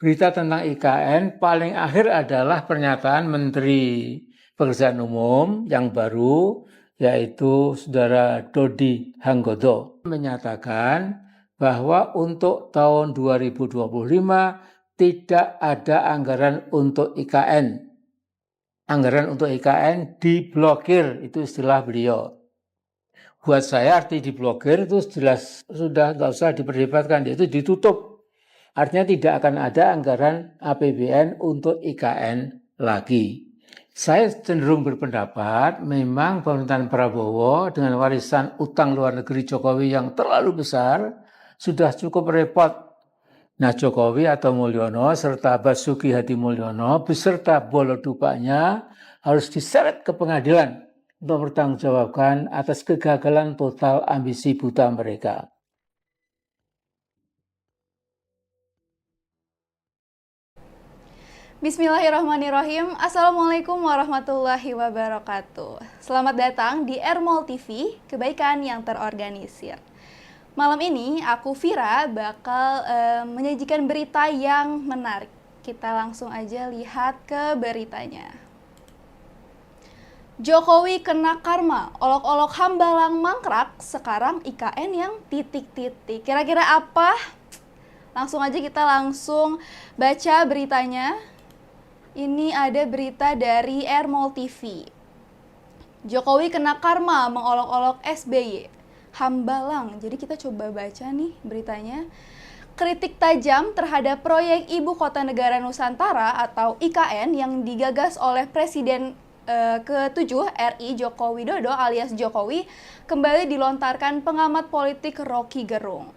berita tentang IKN paling akhir adalah pernyataan Menteri Pekerjaan Umum yang baru, yaitu Saudara Dodi Hanggodo, menyatakan bahwa untuk tahun 2025 tidak ada anggaran untuk IKN. Anggaran untuk IKN diblokir, itu istilah beliau. Buat saya arti diblokir itu jelas sudah nggak usah diperdebatkan, yaitu ditutup. Artinya tidak akan ada anggaran APBN untuk IKN lagi. Saya cenderung berpendapat memang pemerintahan Prabowo dengan warisan utang luar negeri Jokowi yang terlalu besar sudah cukup repot. Nah, Jokowi atau Mulyono serta Basuki Hadi Mulyono beserta bolodupanya harus diseret ke pengadilan untuk bertanggungjawabkan atas kegagalan total ambisi buta mereka. Bismillahirrahmanirrahim. Assalamualaikum warahmatullahi wabarakatuh. Selamat datang di Ermol TV, kebaikan yang terorganisir. Malam ini aku Vira bakal menyajikan berita yang menarik. Kita langsung aja lihat ke beritanya. Jokowi kena karma, olok-olok Hambalang mangkrak, sekarang IKN yang titik-titik. Kira-kira apa? Langsung aja kita langsung baca beritanya. Ini ada berita dari Ermol TV. Jokowi kena karma mengolok-olok SBY. Hambalang. Jadi kita coba baca nih beritanya. Kritik tajam terhadap proyek Ibu Kota Negara Nusantara atau IKN yang digagas oleh Presiden ke-7 RI Joko Widodo alias Jokowi kembali dilontarkan pengamat politik Rocky Gerung.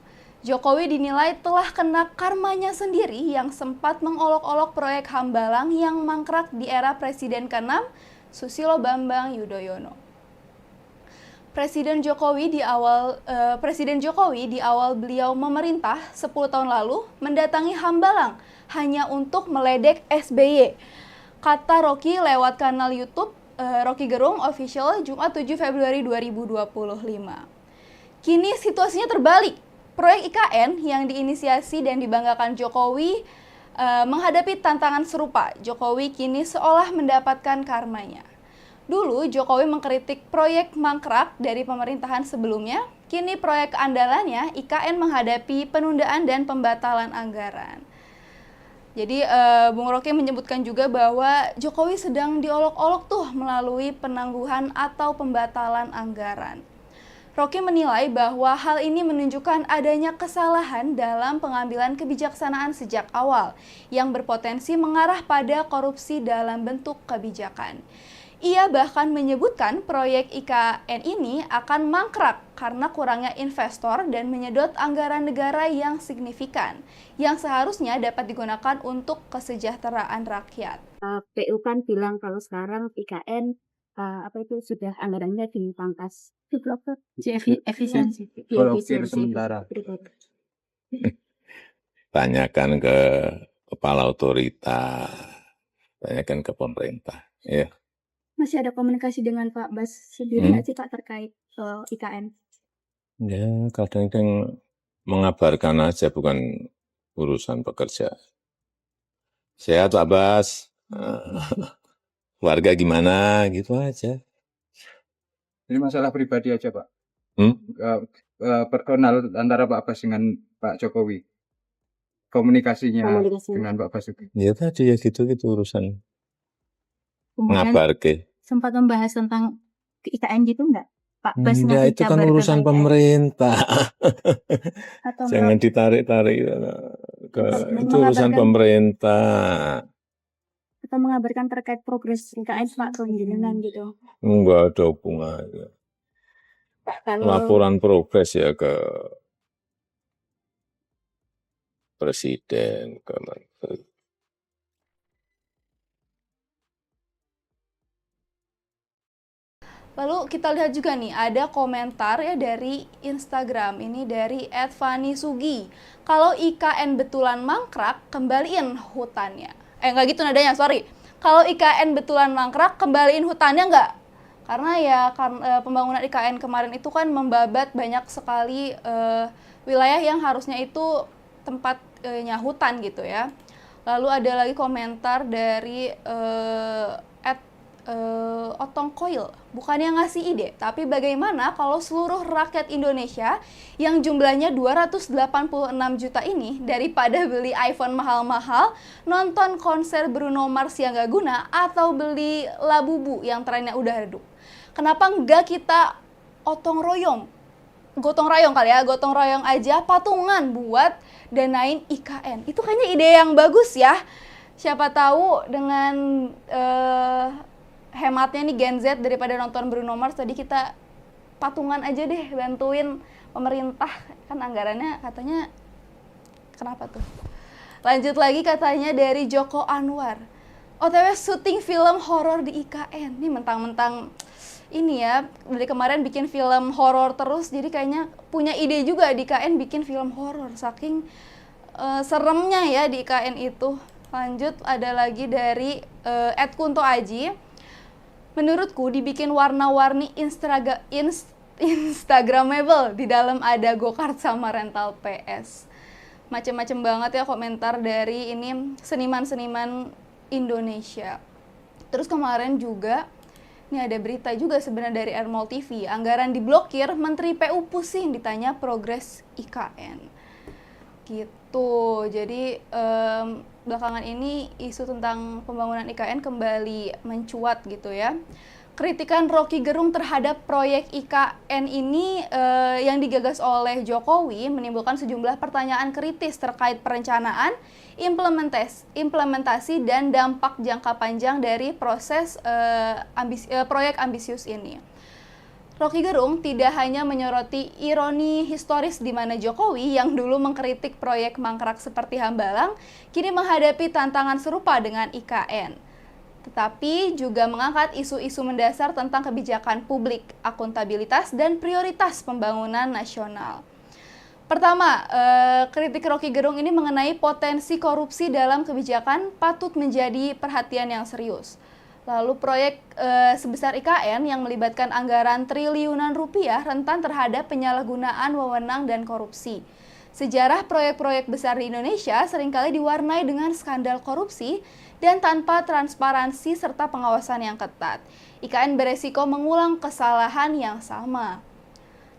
Jokowi dinilai telah kena karmanya sendiri yang sempat mengolok-olok proyek Hambalang yang mangkrak di era Presiden ke-6 Susilo Bambang Yudhoyono. Presiden Jokowi di awal beliau memerintah 10 tahun lalu mendatangi Hambalang hanya untuk meledek SBY. Kata Rocky lewat kanal YouTube Rocky Gerung Official Jumat 7 Februari 2025. Kini situasinya terbalik. Proyek IKN yang diinisiasi dan dibanggakan Jokowi menghadapi tantangan serupa. Jokowi kini seolah mendapatkan karmanya. Dulu Jokowi mengkritik proyek mangkrak dari pemerintahan sebelumnya. Kini proyek andalannya IKN menghadapi penundaan dan pembatalan anggaran. Jadi Bung Rocky menyebutkan juga bahwa Jokowi sedang diolok-olok tuh melalui penangguhan atau pembatalan anggaran. Rocky menilai bahwa hal ini menunjukkan adanya kesalahan dalam pengambilan kebijaksanaan sejak awal yang berpotensi mengarah pada korupsi dalam bentuk kebijakan. Ia bahkan menyebutkan proyek IKN ini akan mangkrak karena kurangnya investor dan menyedot anggaran negara yang signifikan, yang seharusnya dapat digunakan untuk kesejahteraan rakyat. PU kan bilang kalau sekarang IKN sudah anggarannya dipangkas, diblokir, efisiensi, sementara. Tanyakan ke kepala otoritas, tanyakan ke pemerintah. Ya. Masih ada komunikasi dengan Pak Bas sendiri nggak sih Pak terkait IKN? Ya, kadang-kadang mengabarkan aja, bukan urusan pekerja. Sehat Pak Bas. Warga gimana, gitu aja. Ini masalah pribadi aja Pak. Personal antara Pak Bas dengan Pak Jokowi. Komunikasinya dengan Pak Basuki. Ya tadi ya gitu urusan. Ngabar ke. Sempat membahas tentang IKN gitu enggak? Pak Bas enggak, itu kan urusan pemerintah. Jangan ditarik-tarik. Itu urusan pemerintah. Atau mengabarkan terkait progres IKN Pak Tunjungan gitu. Enggak ada hubungannya. Laporan progres ya ke Presiden, ke Menteri. Lalu kita lihat juga nih, ada komentar ya dari Instagram, ini dari @fanisugi. Kalau IKN betulan mangkrak, kembaliin hutannya. Nggak gitu nadanya, sorry. Kalau IKN betulan mangkrak, kembaliin hutannya nggak? Karena ya pembangunan IKN kemarin itu kan membabat banyak sekali wilayah yang harusnya itu tempatnya hutan gitu ya. Lalu ada lagi komentar dari Otong Koil, bukannya ngasih ide, tapi bagaimana kalau seluruh rakyat Indonesia yang jumlahnya 286 juta ini daripada beli iPhone mahal-mahal, nonton konser Bruno Mars yang gak guna, atau beli Labubu yang trennya udah redup. Kenapa enggak kita gotong royong aja patungan buat danain IKN? Itu kayaknya ide yang bagus ya. Siapa tahu dengan hematnya nih Gen Z, daripada nonton Bruno Mars, tadi kita patungan aja deh bantuin pemerintah, kan anggarannya katanya kenapa tuh. Lanjut lagi katanya dari Joko Anwar, OTW syuting film horor di IKN. Nih mentang-mentang ini ya, dari kemarin bikin film horor terus, jadi kayaknya punya ide juga di IKN bikin film horor, saking seremnya ya di IKN itu. Lanjut ada lagi dari Ed Kunto Aji, menurutku dibikin warna-warni Instagramable, di dalam ada go-kart sama rental PS. Macem-macem banget ya komentar dari ini seniman-seniman Indonesia. Terus kemarin juga ini ada berita juga sebenarnya dari Ermol TV, anggaran diblokir, Menteri PU pusing ditanya progres IKN. Gitu. Jadi belakangan ini isu tentang pembangunan IKN kembali mencuat gitu ya. Kritikan Rocky Gerung terhadap proyek IKN ini yang digagas oleh Jokowi menimbulkan sejumlah pertanyaan kritis terkait perencanaan, implementasi dan dampak jangka panjang dari proses proyek ambisius ini. Rocky Gerung tidak hanya menyoroti ironi historis di mana Jokowi yang dulu mengkritik proyek mangkrak seperti Hambalang kini menghadapi tantangan serupa dengan IKN, tetapi juga mengangkat isu-isu mendasar tentang kebijakan publik, akuntabilitas, dan prioritas pembangunan nasional. Pertama, kritik Rocky Gerung ini mengenai potensi korupsi dalam kebijakan patut menjadi perhatian yang serius. Lalu proyek sebesar IKN yang melibatkan anggaran triliunan rupiah rentan terhadap penyalahgunaan wewenang dan korupsi. Sejarah proyek-proyek besar di Indonesia seringkali diwarnai dengan skandal korupsi dan tanpa transparansi serta pengawasan yang ketat. IKN beresiko mengulang kesalahan yang sama.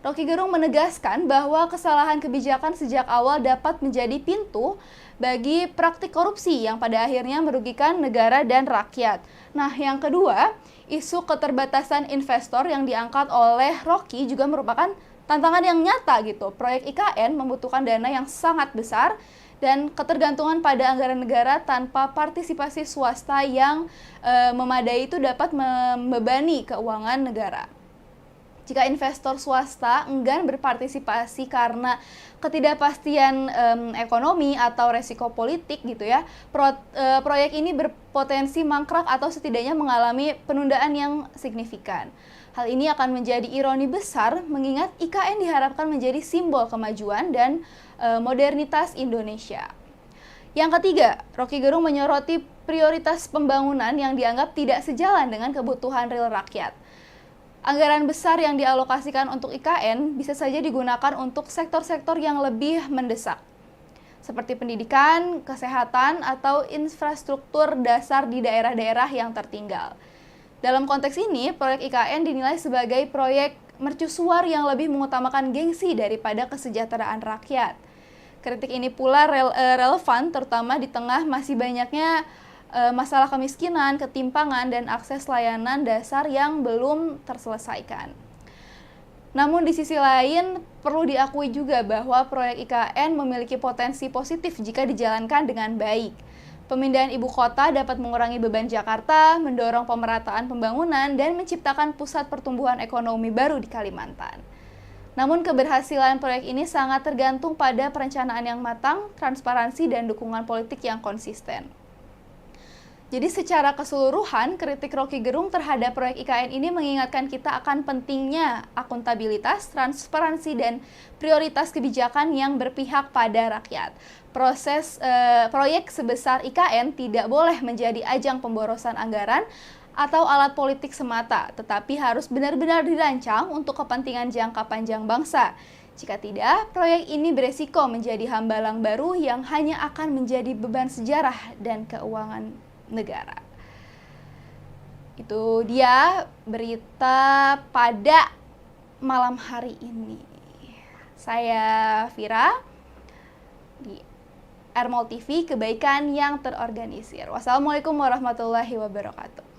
Rocky Gerung menegaskan bahwa kesalahan kebijakan sejak awal dapat menjadi pintu bagi praktik korupsi yang pada akhirnya merugikan negara dan rakyat. Nah, yang kedua, isu keterbatasan investor yang diangkat oleh Rocky juga merupakan tantangan yang nyata gitu. Proyek IKN membutuhkan dana yang sangat besar dan ketergantungan pada anggaran negara tanpa partisipasi swasta yang memadai itu dapat membebani keuangan negara. Jika investor swasta enggan berpartisipasi karena ketidakpastian ekonomi atau resiko politik gitu ya, proyek ini berpotensi mangkrak atau setidaknya mengalami penundaan yang signifikan. Hal ini akan menjadi ironi besar mengingat IKN diharapkan menjadi simbol kemajuan dan modernitas Indonesia. Yang ketiga, Rocky Gerung menyoroti prioritas pembangunan yang dianggap tidak sejalan dengan kebutuhan real rakyat. Anggaran besar yang dialokasikan untuk IKN bisa saja digunakan untuk sektor-sektor yang lebih mendesak, seperti pendidikan, kesehatan, atau infrastruktur dasar di daerah-daerah yang tertinggal. Dalam konteks ini, proyek IKN dinilai sebagai proyek mercusuar yang lebih mengutamakan gengsi daripada kesejahteraan rakyat. Kritik ini pula relevan terutama di tengah masih banyaknya masalah kemiskinan, ketimpangan, dan akses layanan dasar yang belum terselesaikan. Namun di sisi lain, perlu diakui juga bahwa proyek IKN memiliki potensi positif jika dijalankan dengan baik. Pemindahan ibu kota dapat mengurangi beban Jakarta, mendorong pemerataan pembangunan, dan menciptakan pusat pertumbuhan ekonomi baru di Kalimantan. Namun keberhasilan proyek ini sangat tergantung pada perencanaan yang matang, transparansi, dan dukungan politik yang konsisten. Jadi secara keseluruhan, kritik Rocky Gerung terhadap proyek IKN ini mengingatkan kita akan pentingnya akuntabilitas, transparansi, dan prioritas kebijakan yang berpihak pada rakyat. Proyek sebesar IKN tidak boleh menjadi ajang pemborosan anggaran atau alat politik semata, tetapi harus benar-benar dirancang untuk kepentingan jangka panjang bangsa. Jika tidak, proyek ini beresiko menjadi hambalang baru yang hanya akan menjadi beban sejarah dan keuangan negara. Itu dia berita pada malam hari ini. Saya Vira di Ermol TV, kebaikan yang terorganisir. Wassalamualaikum warahmatullahi wabarakatuh.